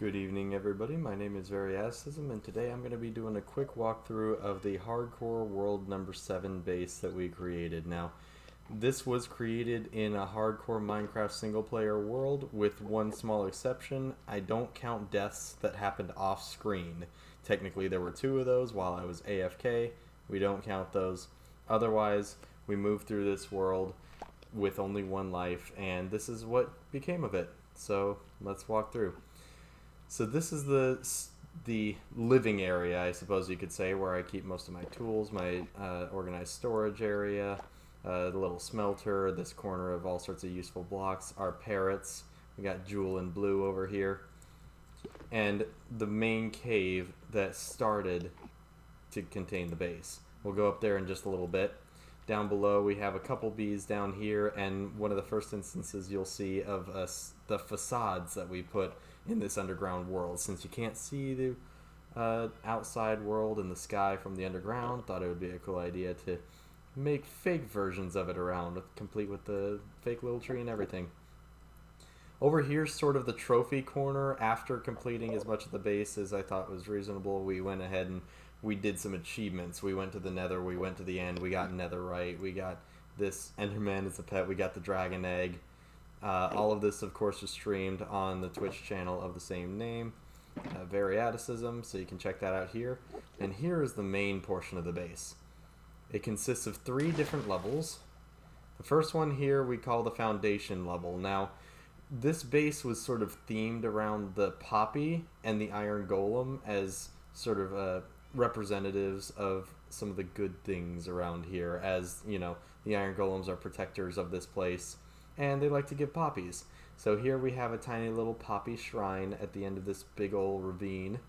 Good evening, everybody. My name is Variaticism, and today I'm going to be doing a quick walkthrough of the Hardcore World number 7 base that we created. Now, this was created in a hardcore Minecraft single-player world with one small exception. I don't count deaths that happened off-screen. Technically, there were 2 of those while I was AFK. We don't count those. Otherwise, we moved through this world with only 1 life, and this is what became of it. So, let's walk through. So this is the living area, I suppose you could say, where I keep most of my tools, my organized storage area, the little smelter, this corner of all sorts of useful blocks, our parrots. We got Jewel and Blue over here. And the main cave that started to contain the base. We'll go up there in just a little bit. Down below we have a couple bees down here, and one of the first instances you'll see of the facades that we put in this underground world. Since you can't see the outside world and the sky from the underground, thought it would be a cool idea to make fake versions of it around, complete with the fake little tree and everything. Over here's sort of the trophy corner. After completing as much of the base as I thought was reasonable, we went ahead and we did some achievements. We went to the nether, we went to the end, we got netherite, we got this enderman as a pet, we got the dragon egg. All of this, of course, was streamed on the Twitch channel of the same name, Variaticism, so you can check that out here. And here is the main portion of the base. It consists of 3 different levels. The first one here we call the foundation level. Now, this base was sort of themed around the poppy and the iron golem as sort of representatives of some of the good things around here, as, you know, the iron golems are protectors of this place, and they like to give poppies. So here we have a tiny little poppy shrine at the end of this big old ravine.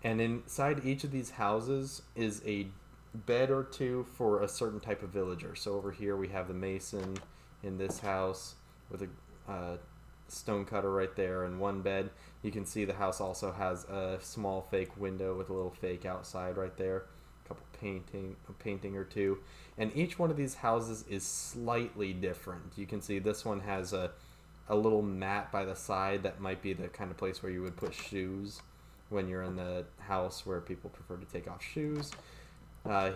And inside each of these houses is a bed or 2 for a certain type of villager. So over here we have the mason in this house with a stonecutter right there and 1 bed. You can see the house also has a small fake window with a little fake outside right there. A couple painting or 2. And each one of these houses is slightly different. You can see this one has a little mat by the side that might be the kind of place where you would put shoes when you're in the house where people prefer to take off shoes.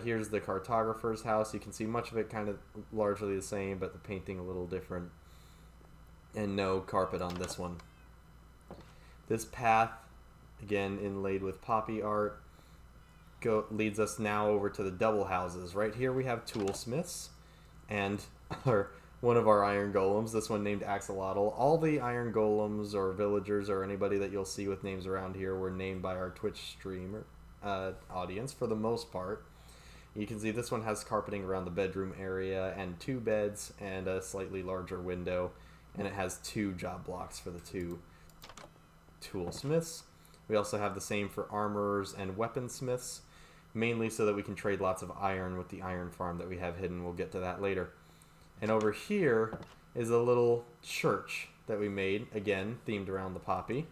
Here's the cartographer's house. You can see much of it kind of largely the same, but the painting a little different. And no carpet on this one. This path, again inlaid with poppy art, leads us now over to the double houses. Right here we have toolsmiths and one of our iron golems, this one named Axolotl. All the iron golems or villagers or anybody that you'll see with names around here were named by our Twitch streamer audience for the most part. You can see this one has carpeting around the bedroom area and 2 beds and a slightly larger window, and it has 2 job blocks for the 2 toolsmiths. We also have the same for armorers and weaponsmiths, mainly so that we can trade lots of iron with the iron farm that we have hidden. We'll get to that later. And over here is a little church that we made, again, themed around the poppy.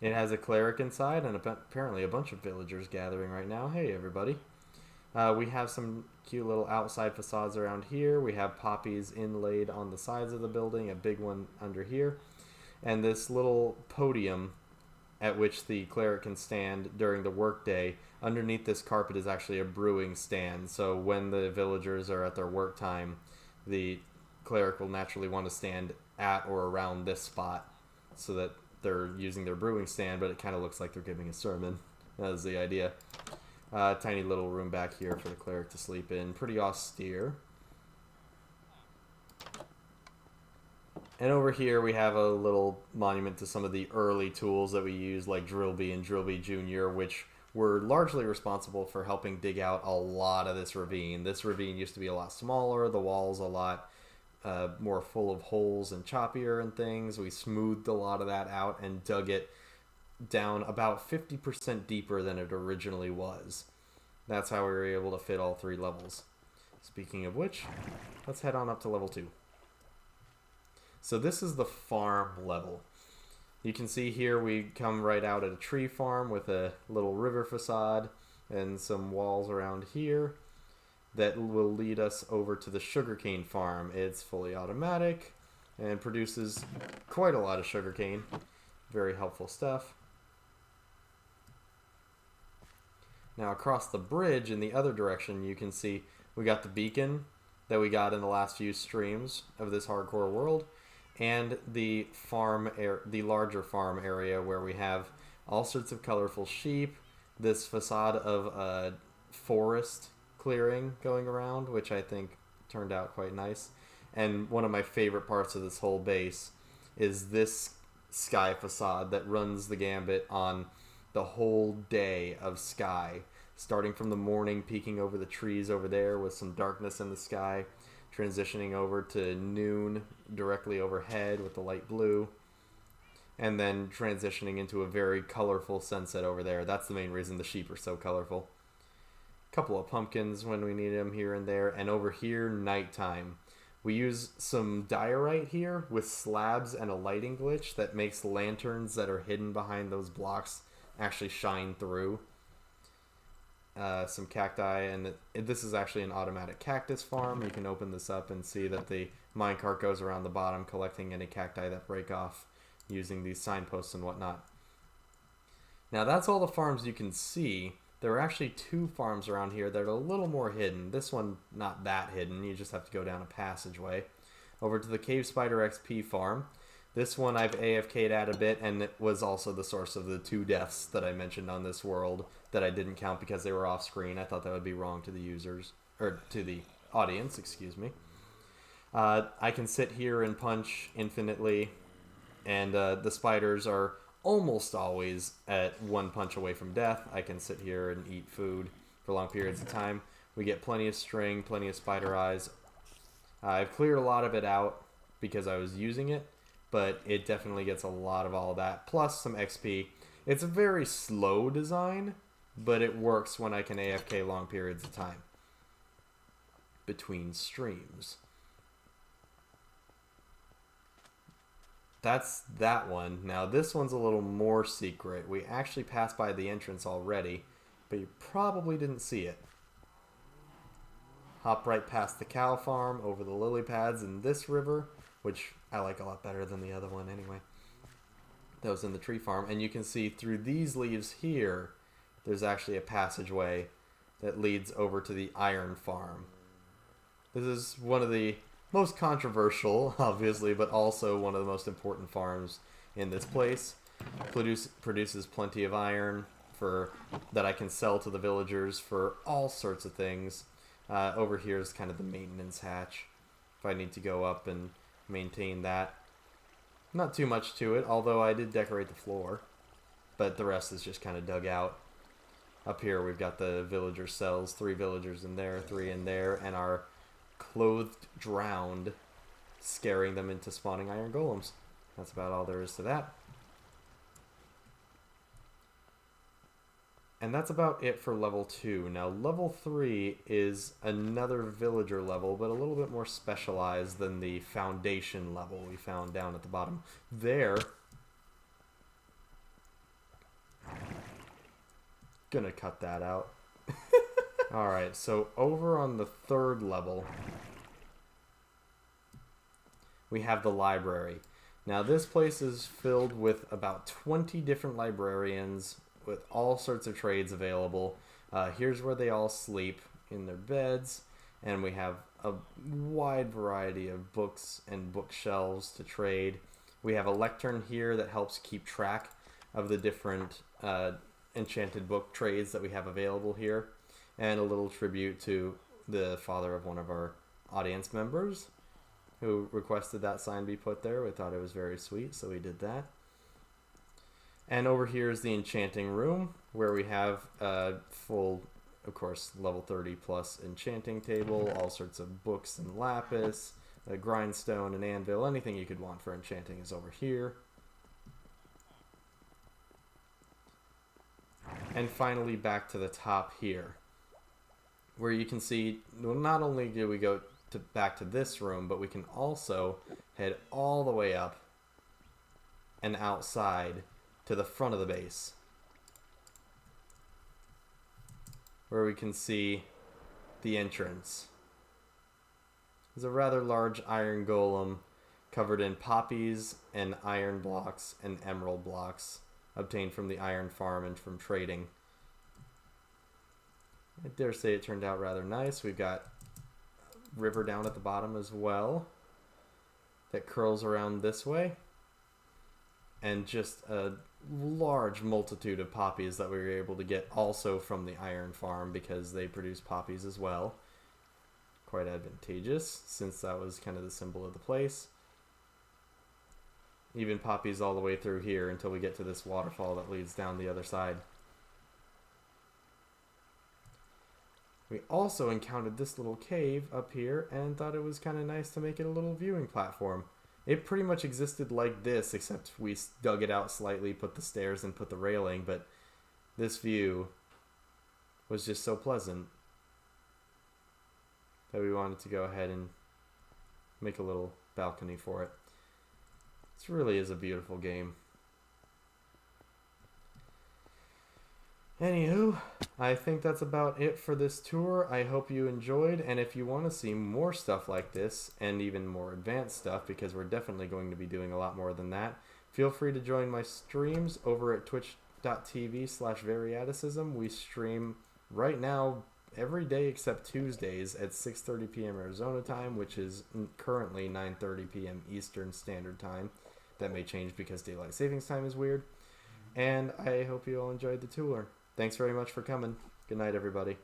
It has a cleric inside and apparently a bunch of villagers gathering right now. Hey, everybody. We have some cute little outside facades around here. We have poppies inlaid on the sides of the building, a big one under here. And this little podium at which the cleric can stand during the workday. Underneath this carpet is actually a brewing stand, so when the villagers are at their work time, the cleric will naturally want to stand at or around this spot so that they're using their brewing stand, but it kind of looks like they're giving a sermon. That is the idea. Tiny little room back here for the cleric to sleep in. Pretty austere. And over here we have a little monument to some of the early tools that we used, like Drillbee and Drillbee Jr., which were largely responsible for helping dig out a lot of this ravine. This ravine used to be a lot smaller, the walls a lot more full of holes and choppier and things. We smoothed a lot of that out and dug it down about 50% deeper than it originally was. That's how we were able to fit all 3 levels. Speaking of which, let's head on up to level 2. So this is the farm level. You can see here we come right out at a tree farm with a little river facade and some walls around here that will lead us over to the sugarcane farm. It's fully automatic and produces quite a lot of sugarcane. Very helpful stuff. Now across the bridge in the other direction, you can see we got the beacon that we got in the last few streams of this hardcore world, and the the larger farm area where we have all sorts of colorful sheep, this facade of a forest clearing going around, which I think turned out quite nice. And one of my favorite parts of this whole base is this sky facade that runs the gambit on the whole day of sky, starting from the morning, peeking over the trees over there with some darkness in the sky, transitioning over to noon directly overhead with the light blue, and then transitioning into a very colorful sunset over there. That's the main reason the sheep are so colorful. A couple of pumpkins when we need them here and there, and over here, nighttime. We use some diorite here with slabs and a lighting glitch that makes lanterns that are hidden behind those blocks actually shine through. Some cacti, and this is actually an automatic cactus farm. You can open this up and see that the minecart goes around the bottom collecting any cacti that break off using these signposts and whatnot. Now that's all the farms you can see. There are actually 2 farms around here that are a little more hidden. This one, not that hidden. You just have to go down a passageway. Over to the Cave Spider XP farm. This one I've AFK'd at a bit, and it was also the source of the 2 deaths that I mentioned on this world that I didn't count because they were off screen. I thought that would be wrong to the users, or to the audience, excuse me. I can sit here and punch infinitely, and the spiders are almost always at 1 punch away from death. I can sit here and eat food for long periods of time. We get plenty of string, plenty of spider eyes. I've cleared a lot of it out because I was using it, but it definitely gets a lot of all of that, plus some XP. It's a very slow design, but it works when I can AFK long periods of time between streams. That's that one. Now this one's a little more secret. We actually passed by the entrance already, but you probably didn't see it. Hop right past the cow farm, over the lily pads in this river, which I like a lot better than the other one anyway. That was in the tree farm, and you can see through these leaves here, there's actually a passageway that leads over to the iron farm. This is one of the most controversial, obviously, but also one of the most important farms in this place. Produces plenty of iron that I can sell to the villagers for all sorts of things. Over here is kind of the maintenance hatch, if I need to go up and maintain that. Not too much to it, although I did decorate the floor, but the rest is just kind of dug out. Up here we've got the villager cells, 3 villagers in there, 3 in there, and our clothed drowned, scaring them into spawning iron golems. That's about all there is to that. And that's about it for level 2. Now level 3 is another villager level, but a little bit more specialized than the foundation level we found down at the bottom there. Gonna cut that out. Alright, so over on the 3rd level, we have the library. Now this place is filled with about 20 different librarians with all sorts of trades available. Here's where they all sleep in their beds, and we have a wide variety of books and bookshelves to trade. We have a lectern here that helps keep track of the different enchanted book trades that we have available here, and a little tribute to the father of one of our audience members who requested that sign be put there. We thought it was very sweet, so we did that. And over here is the enchanting room, where we have a full, of course, level 30 plus enchanting table, all sorts of books and lapis, a grindstone, an anvil, anything you could want for enchanting is over here. And finally back to the top here, where you can see, well, not only do we go back to this room, but we can also head all the way up and outside to the front of the base, where we can see the entrance. There's a rather large iron golem covered in poppies and iron blocks and emerald blocks obtained from the iron farm and from trading. I dare say it turned out rather nice. We've got a river down at the bottom as well that curls around this way, and just a large multitude of poppies that we were able to get also from the iron farm because they produce poppies as well. Quite advantageous since that was kind of the symbol of the place. Even poppies all the way through here until we get to this waterfall that leads down the other side. We also encountered this little cave up here and thought it was kind of nice to make it a little viewing platform. It pretty much existed like this, except we dug it out slightly, put the stairs and put the railing, but this view was just so pleasant that we wanted to go ahead and make a little balcony for it. This really is a beautiful game. Anywho, I think that's about it for this tour. I hope you enjoyed, and if you want to see more stuff like this, and even more advanced stuff, because we're definitely going to be doing a lot more than that, feel free to join my streams over at twitch.tv/Variaticism. We stream right now every day except Tuesdays at 6:30 p.m. Arizona time, which is currently 9:30 p.m. Eastern Standard Time. That may change because daylight savings time is weird. And I hope you all enjoyed the tour. Thanks very much for coming. Good night, everybody.